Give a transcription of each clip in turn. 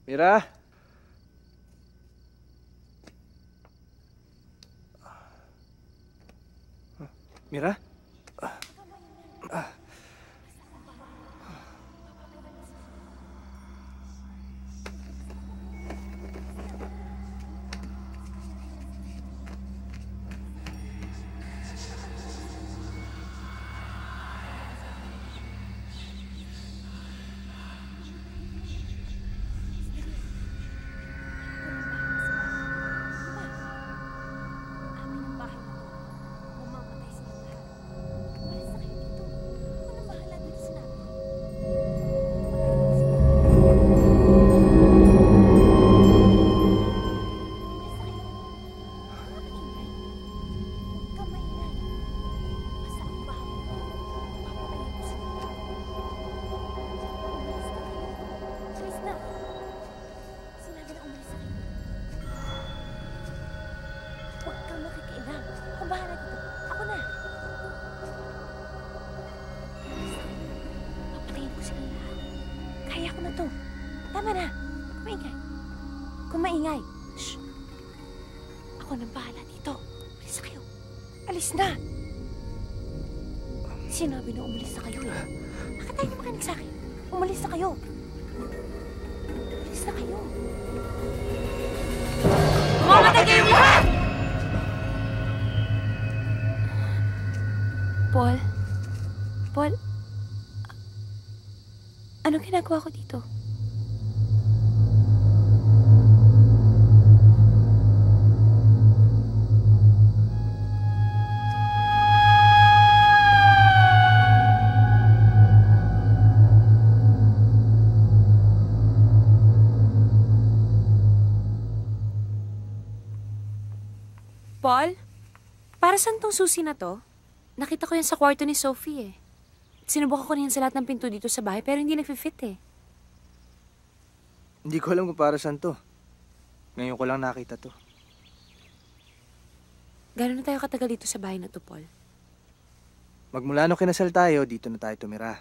Mira? Mira? Tama na. Kumaingay. Kumaingay. Shh. Ako nang bahala dito. Alis na kayo. Alis na. Sinabi na umalis na kayo eh. Bakit tayo na makinig sa akin? Umalis na kayo. Alis na kayo. Mamatay kayo lahat! Paul? Paul? Anong ginagawa ko dito? Paul? Para saan tong susi na to? Nakita ko yan sa kwarto ni Sophie eh. Sinubukan ko na yan sa lahat ng pinto dito sa bahay pero hindi nag-fit eh. Hindi ko alam kung para saan to. Ngayon ko lang nakita to. Gano'n na tayo katagal dito sa bahay na to, Paul? Magmula nung kinasal tayo, dito na tayo tumira.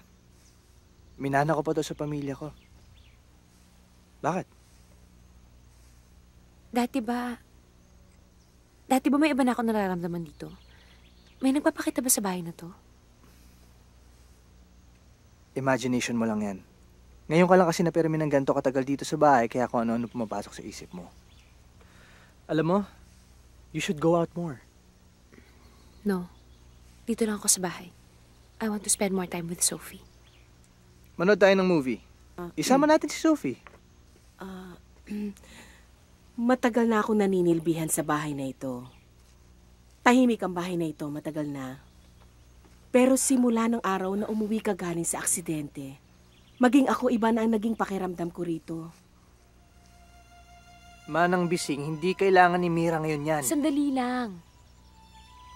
Minana ko pa to sa pamilya ko. Bakit? Dati ba may iba na ako nararamdaman dito? May nagpapakita ba sa bahay na to? Imagination mo lang yan. Ngayon ka lang kasi napirmi ng ganito katagal dito sa bahay, kaya kung ano-ano pumapasok sa isip mo. Alam mo, you should go out more. No. Dito lang ako sa bahay. I want to spend more time with Sophie. Manood tayo ng movie. Isama natin si Sophie. Matagal na akong naninilbihan sa bahay na ito. Tahimik ang bahay na ito, matagal na. Pero simula ng araw na umuwi ka galing sa aksidente, maging ako iba na ang naging pakiramdam ko rito. Manang Bising, hindi kailangan ni Mira ngayon yan. Sandali lang.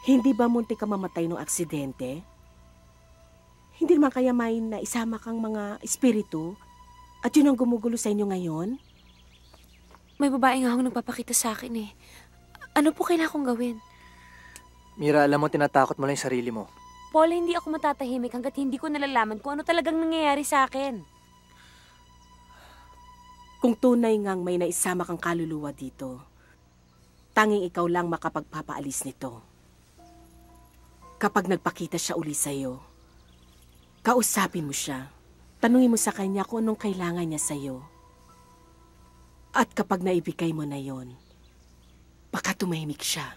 Hindi ba muntik ka mamatay ng aksidente? Hindi naman kaya may na isama kang mga espiritu at yun ang gumugulo sa inyo ngayon? May babae nga akong nagpapakita sa akin eh. Ano po kailangan kong gawin? Mira, alam mo, tinatakot mo lang yung sarili mo. Paul, hindi ako matatahimik hanggat hindi ko nalalaman kung ano talagang nangyayari sa akin. Kung tunay ngang may naisama kang kaluluwa dito, tanging ikaw lang makapagpapaalis nito. Kapag nagpakita siya uli sa'yo, kausapin mo siya. Tanungin mo sa kanya kung anong kailangan niya sa'yo. At kapag naibigay mo na yon, baka tumahimik siya.